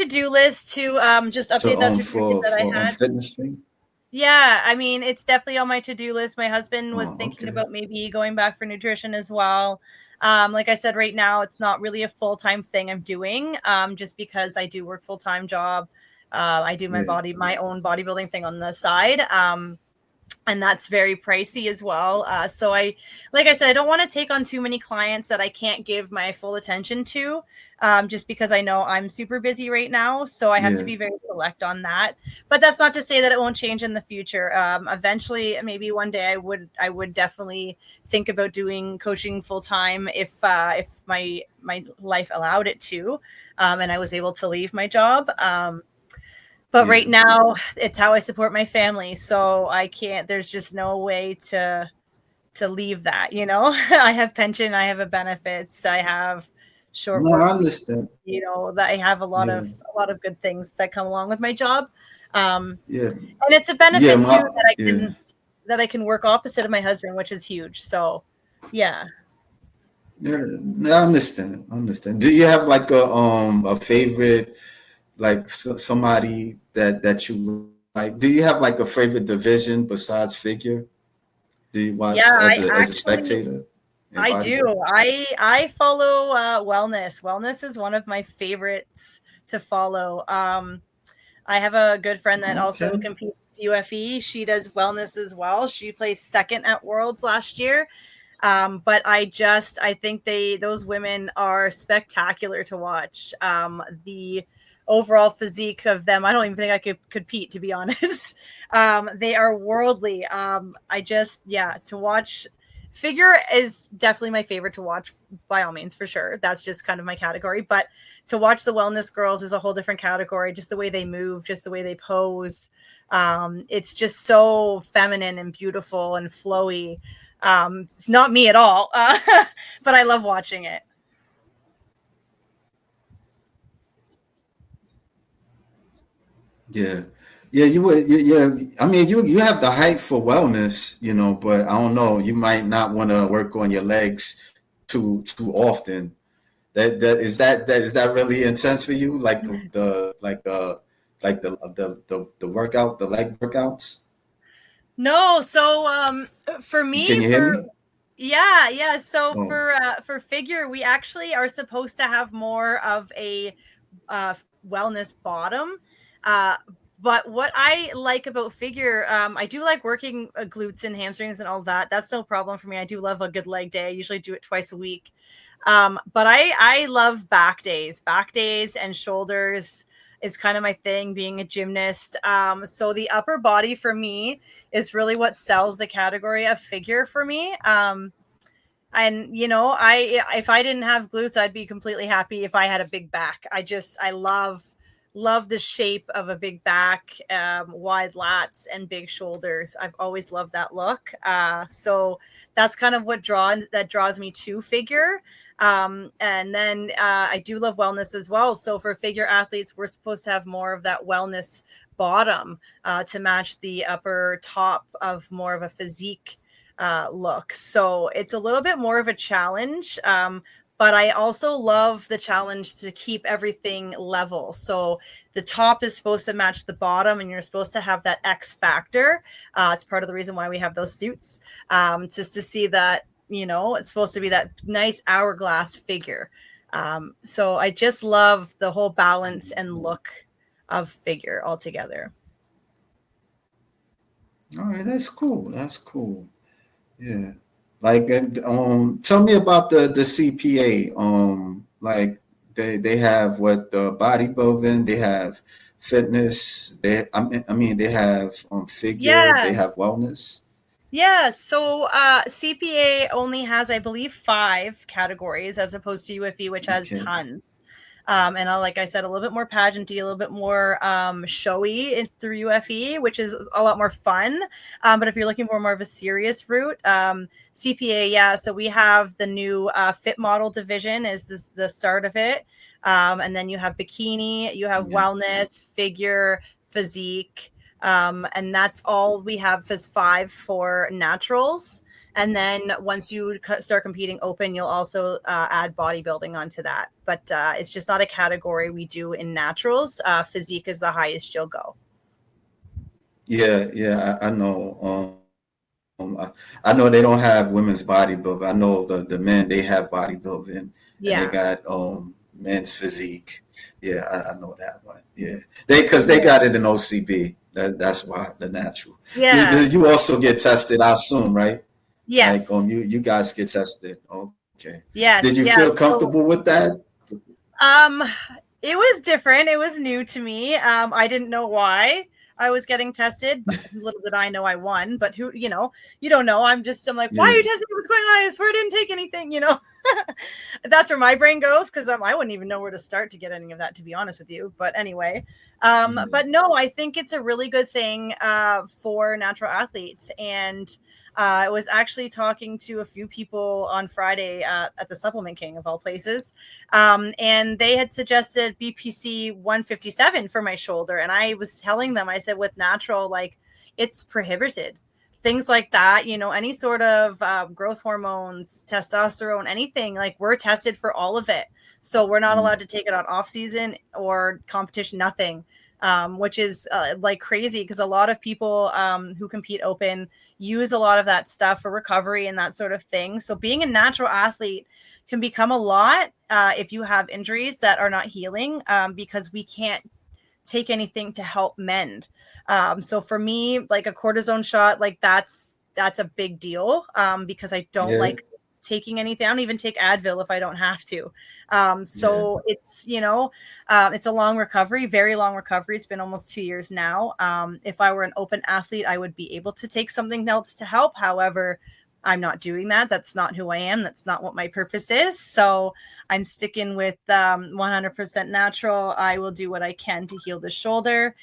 to-do list to just update that certificate that I had. fitness things. Yeah, I mean, it's definitely on my to-do list. My husband was Oh, thinking okay. about maybe going back for nutrition as well. Like I said, right now it's not really a full-time thing I'm doing, just because I do work full-time job. I do Yeah. my own bodybuilding thing on the side. And that's very pricey as well. So like I said, I don't want to take on too many clients that I can't give my full attention to, just because I know I'm super busy right now. So I have to Yeah. be very select on that. But that's not to say that it won't change in the future. Eventually, maybe one day I would definitely think about doing coaching full time if my life allowed it to, and I was able to leave my job. But right Yeah. now, it's how I support my family. So I can't, there's just no way to leave that, you know? I have pension, I have a benefits, I have short No, work I week, understand. you know, that I have Yeah. a lot of good things that come along with my job. Yeah. And it's a Yeah. benefit too My. Yeah. that I can work opposite of my husband, which is huge. So yeah. Yeah. No, I understand. I understand. Do you have like a favorite, like somebody that you like? Do you have like a favorite division besides figure? Do you Yeah, watch as a spectator in I bodybuilding? do. I follow wellness. Wellness is one of my favorites to follow. I have a good friend that also Okay. competes UFE. She does wellness as well. She placed second at Worlds last year. But I think those women are spectacular to watch. The overall physique of them, I don't even think I could compete, to be honest. They are worldly. To watch figure is definitely my favorite to watch by all means, for sure. That's just kind of my category. But to watch the wellness girls is a whole different category. Just the way they move, just the way they pose. It's just so feminine and beautiful and flowy. It's not me at all, but I love watching it. Yeah. Yeah, you would. Yeah, I mean, you have the height for wellness, but I don't know. You might not want to work on your legs too often. That is that really intense for you? Like the workout, the leg workouts. No, so for Can me, you hear me? yeah. So Oh, for figure, we actually are supposed to have more of a wellness bottom. Uh, but what I like about figure, I do like working glutes and hamstrings and all that. That's no problem for me. I do love a good leg day. I usually do it twice a week. But I love back days and shoulders is kind of my thing being a gymnast. So the upper body for me is really what sells the category of figure for me. And you know, I if I didn't have glutes, I'd be completely happy if I had a big back. I love the shape of a big back, wide lats and big shoulders. I've always loved that look. So that's kind of that draws me to figure. And then I do love wellness as well. So for figure athletes, we're supposed to have more of that wellness bottom to match the upper top of more of a physique look. So it's a little bit more of a challenge. But I also love the challenge to keep everything level. So the top is supposed to match the bottom, and you're supposed to have that X factor. It's part of the reason why we have those suits, just to see that, you know, it's supposed to be that nice hourglass figure. So I just love the whole balance and look of figure altogether. all right, that's cool. That's cool. Yeah. Like, tell me about the CPA. Like they have what the bodybuilding, they have fitness, I mean they have figure, they Yeah. have wellness. Yeah, so CPA only has, I believe, 5 categories as opposed to UFE, which has Okay. tons. And like I said, a little bit more pageanty, a little bit more showy through UFE, which is a lot more fun. But if you're looking for more of a serious route, CPA, yeah. So we have the new fit model division is the start of it. And then you have bikini, you have Yeah. wellness, figure, physique. And that's all we have is 5 for naturals. And then once you start competing open, you'll also add bodybuilding onto that. But it's just not a category we do in naturals. Physique is the highest you'll go. Yeah, I know. I know they don't have women's bodybuilding. I know the men they have bodybuilding, and they Yeah. got men's physique. Yeah, I know that one. Yeah, because they Yeah. got it in OCB. That's why the natural. Yeah. You also get tested, I assume, right? Like Yes. you guys get tested. Okay. Did you Yes. feel Yeah. comfortable So with that? Um, it was different. It was new to me. I didn't know why I was getting tested. But little did I know I won. But who, you don't know. I'm like, why are you Yeah, testing? What's going on? I swear I didn't take anything. That's where my brain goes because I wouldn't even know where to start to get any of that, to be honest with you. But anyway, yeah, but no, I think it's a really good thing for natural athletes. And I was actually talking to a few people on Friday at the Supplement King of all places, and they had suggested BPC 157 for my shoulder. And I was telling them, I said, with natural, like it's prohibited. Things like that, any sort of growth hormones, testosterone, anything, like we're tested for all of it. So we're not allowed mm, to take it on off season or competition, nothing. Which is like crazy because a lot of people who compete open use a lot of that stuff for recovery and that sort of thing. So being a natural athlete can become a lot if you have injuries that are not healing because we can't take anything to help mend. So for me, like a cortisone shot, like that's a big deal because I don't yeah, like taking anything. I don't even take Advil if I don't have to. yeah, So it's a long recovery, very long recovery. It's been almost 2 years now. If I were an open athlete, I would be able to take something else to help. However, I'm not doing that. That's not who I am. That's not what my purpose is. So I'm sticking with 100% natural. I will do what I can to heal the shoulder.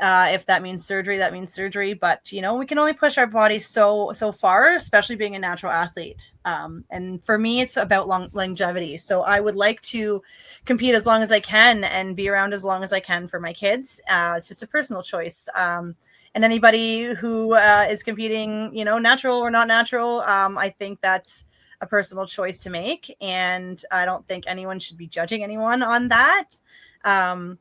If that means surgery, that means surgery. But we can only push our bodies so far, especially being a natural athlete. And for me, it's about longevity. So I would like to compete as long as I can and be around as long as I can for my kids. It's just a personal choice. And anybody who is competing, natural or not natural, I think that's a personal choice to make. And I don't think anyone should be judging anyone on that. Um,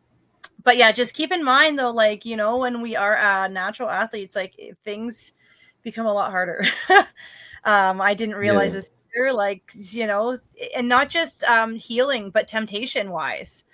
but yeah, just keep in mind though, like, when we are natural athletes, like things become a lot harder. I didn't realize yeah, this either, like, and not just healing, but temptation wise.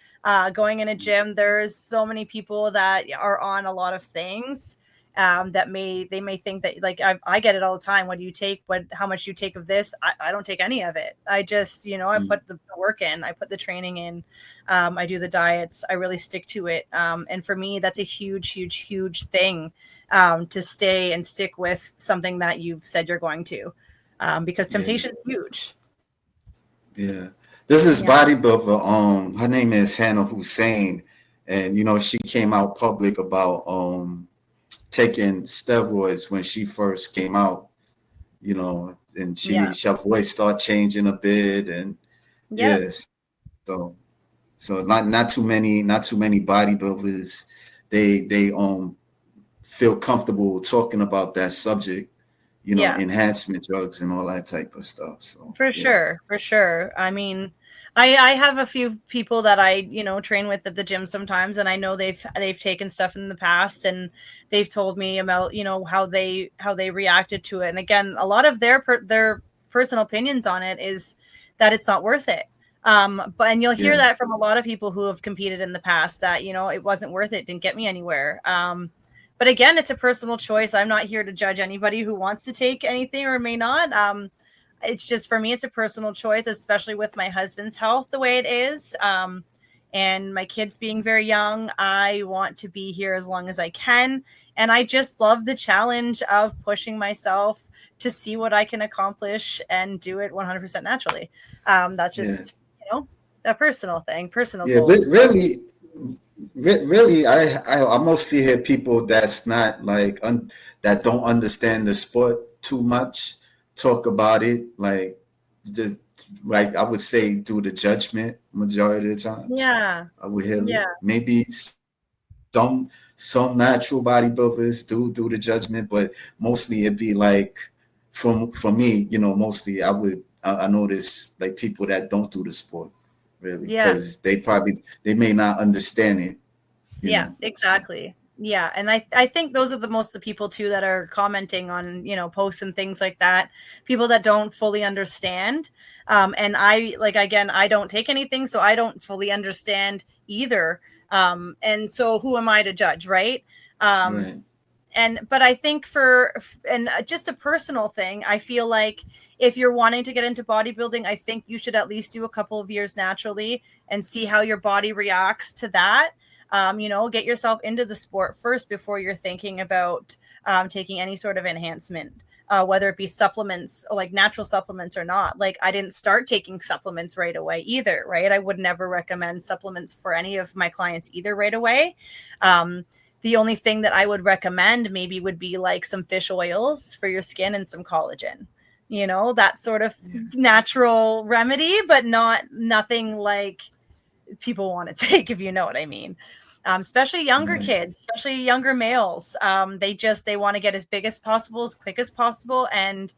Going in a gym, there's so many people that are on a lot of things that they may think that like I get it all the time. What do you take? How much you take of this? I don't take any of it. I just, I mm, put the work in, I put the training in. I do the diets. I really stick to it. And for me, that's a huge, huge, huge thing to stay and stick with something that you've said you're going to, because yeah, temptation is huge. yeah. This is Yeah. bodybuilder. Her name is Hannah Hussein, and she came out public about taking steroids when she first came out. And Yeah. her voice started changing a bit, and Yep. yeah, so not too many bodybuilders. They feel comfortable talking about that subject. Yeah. Enhancement drugs and all that type of stuff. So For yeah, sure, for sure. I mean, I have a few people that I train with at the gym sometimes, and I know they've taken stuff in the past, and they've told me about how they reacted to it. And again, a lot of their personal opinions on it is that it's not worth it. But and you'll hear yeah, that from a lot of people who have competed in the past that it wasn't worth it, didn't get me anywhere. But again, it's a personal choice. I'm not here to judge anybody who wants to take anything or may not. It's just for me, it's a personal choice, especially with my husband's health the way it is. And my kids being very young, I want to be here as long as I can. And I just love the challenge of pushing myself to see what I can accomplish and do it 100% naturally. That's yeah, just, a personal thing, personal yeah. goals. Really, I mostly hear people that's not like that don't understand the sport too much talk about it, like just like I would say do the judgment majority of the times. Yeah. I would hear Yeah. maybe some natural bodybuilders do the judgment, but mostly it'd be like for me, mostly I notice like people that don't do the sport really Yeah. because they may not understand it, Yeah, so exactly. Yeah, and I think those are the most of the people too that are commenting on, posts and things like that. People that don't fully understand. And I like again, I don't take anything, so I don't fully understand either. And so who am I to judge, right? Um, right, but I think just a personal thing, I feel like if you're wanting to get into bodybuilding, I think you should at least do a couple of years naturally and see how your body reacts to that. Get yourself into the sport first before you're thinking about taking any sort of enhancement, whether it be supplements, like natural supplements or not. Like, I didn't start taking supplements right away either, right? I would never recommend supplements for any of my clients either right away. The only thing that I would recommend maybe would be like some fish oils for your skin and some collagen, that sort of yeah, natural remedy, but nothing like people want to take, if you know what I mean. Especially younger right, kids, especially younger males. They want to get as big as possible, as quick as possible, and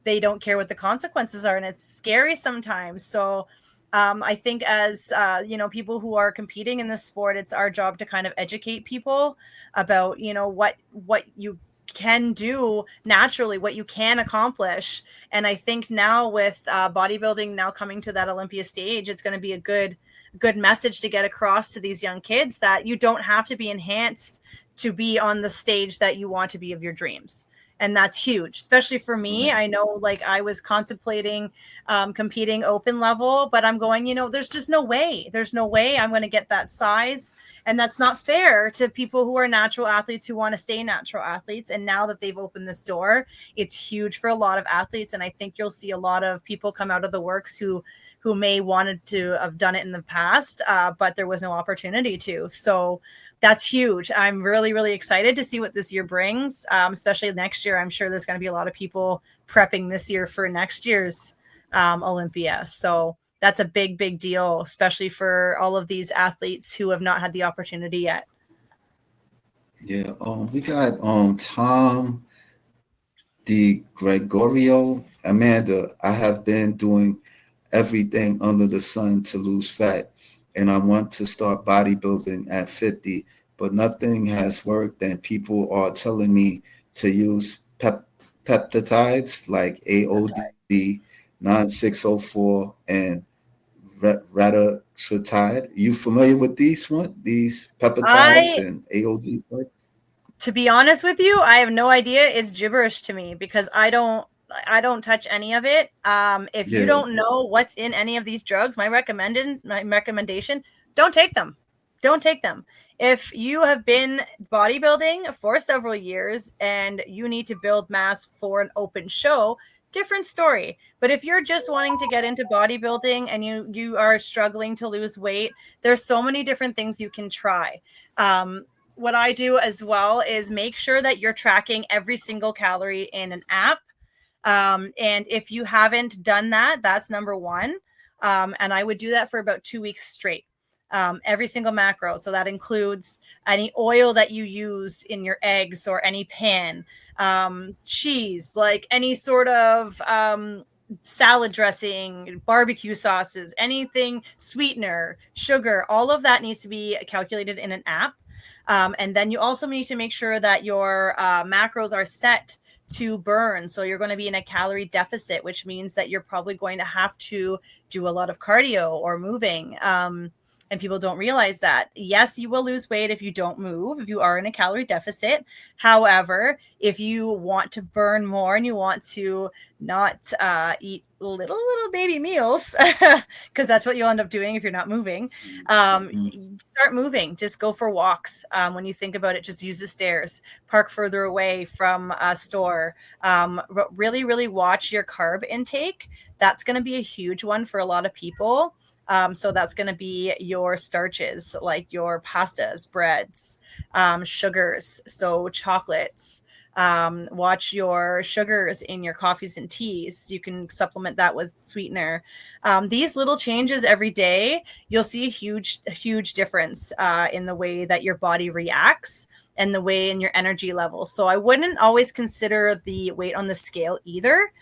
they don't care what the consequences are, and it's scary sometimes. So I think as people who are competing in this sport, it's our job to kind of educate people about what you can do naturally, what you can accomplish. And I think now with bodybuilding now coming to that Olympia stage, it's going to be a good message to get across to these young kids that you don't have to be enhanced to be on the stage that you want to be of your dreams. And that's huge, especially for me. right, I know, like, I was contemplating competing open level, but I'm going, there's just no way. There's no way I'm going to get that size. And that's not fair to people who are natural athletes who want to stay natural athletes. And now that they've opened this door, it's huge for a lot of athletes. And I think you'll see a lot of people come out of the works who may wanted to have done it in the past, but there was no opportunity to. So that's huge. I'm really, really excited to see what this year brings, especially next year. I'm sure there's going to be a lot of people prepping this year for next year's Olympia. So that's a big, big deal, especially for all of these athletes who have not had the opportunity yet. yeah. We got Tom De Gregorio. Amanda, I have been doing everything under the sun to lose fat, and I want to start bodybuilding at 50, but nothing has worked, and people are telling me to use peptides like AOD 9604 and retatrutide. You familiar with these peptides I and AOD? To be honest with you, I have no idea. It's gibberish to me because I don't touch any of it. If you Yeah, don't know what's in any of these drugs, my recommendation, don't take them. Don't take them. If you have been bodybuilding for several years and you need to build mass for an open show, different story. But if you're just wanting to get into bodybuilding and you are struggling to lose weight, there's so many different things you can try. What I do as well is make sure that you're tracking every single calorie in an app. And if you haven't done that, that's number one. And I would do that for about 2 weeks straight. Every single macro. So that includes any oil that you use in your eggs or any pan, cheese, like any sort of salad dressing, barbecue sauces, anything, sweetener, sugar, all of that needs to be calculated in an app. And then you also need to make sure that your macros are set to burn. So you're going to be in a calorie deficit, which means that you're probably going to have to do a lot of cardio or moving. And people don't realize that. Yes, you will lose weight if you don't move, if you are in a calorie deficit. However, if you want to burn more and you want to not eat little baby meals, because that's what you'll end up doing if you're not moving, mm, start moving. Just go for walks. When you think about it, just use the stairs, park further away from a store. Really, really watch your carb intake. That's going to be a huge one for a lot of people. So that's going to be your starches, like your pastas, breads, sugars, so chocolates. Watch your sugars in your coffees and teas. You can supplement that with sweetener. These little changes every day, you'll see a huge difference in the way that your body reacts. and the way in your energy levels. So I wouldn't always consider the weight on the scale either.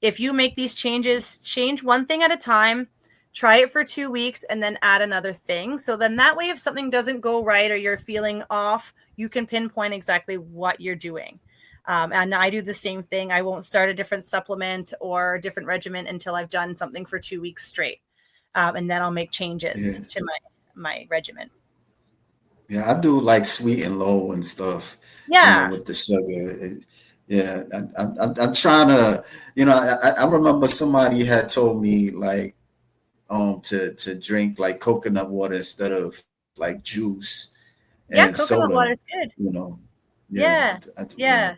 If you make these changes, change one thing at a time, try it for 2 weeks, and then add another thing. So then that way, if something doesn't go right or you're feeling off, you can pinpoint exactly what you're doing. And I do the same thing. I won't start a different supplement or different regimen until I've done something for 2 weeks straight. And then I'll make changes Yeah. to my regimen. Yeah, I do like sweet and low and stuff, Yeah. with the sugar. Yeah, I'm trying to, I remember somebody had told me like, to drink like coconut water instead of like juice and Yeah. soda, Coconut water is good. you know. Yeah, Yeah. I do that. Yeah. Yeah.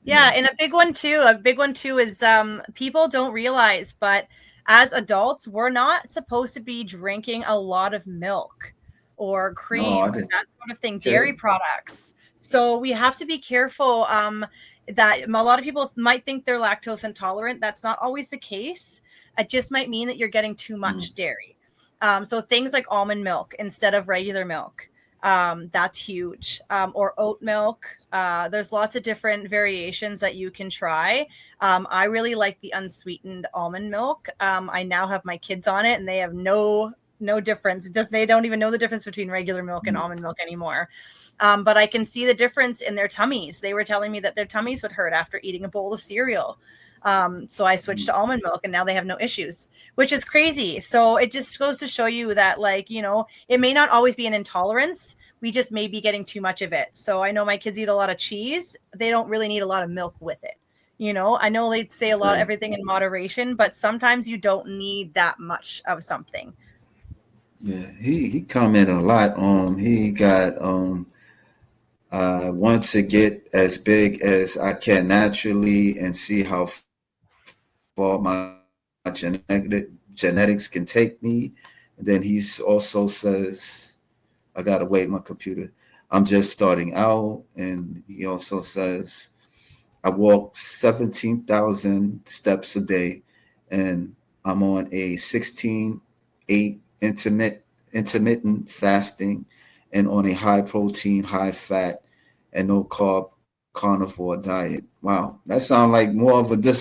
Yeah, and a big one too is people don't realize, but as adults, we're not supposed to be drinking a lot of milk or No, cream, I didn't. that sort of thing, dairy Okay. products. So we have to be careful that a lot of people might think they're lactose intolerant. That's not always the case. It just might mean that you're getting too much Mm, dairy. So things like almond milk instead of regular milk, that's huge. Or oat milk. There's lots of different variations that you can try. I really like the unsweetened almond milk. I now have my kids on it, and they have no difference. They don't even know the difference between regular milk and mm, almond milk anymore. But I can see the difference in their tummies. They were telling me that their tummies would hurt after eating a bowl of cereal. So I switched to mm. almond milk, and now they have no issues, which is crazy. So it just goes to show you that, like, it may not always be an intolerance. We just may be getting too much of it. So I know my kids eat a lot of cheese. They don't really need a lot of milk with it. I know they say a lot, Right. everything in moderation, but sometimes you don't need that much of something. Yeah. He commented a lot. He got I want to get as big as I can naturally and see how far my genetics can take me. And then he's also says, I gotta wait my computer. I'm just starting out, and he also says I walk 17,000 steps a day, and I'm on a 16/8 intermittent fasting, and on a high protein, high fat, and no carb carnivore diet. Wow, that sounds like more of a discipline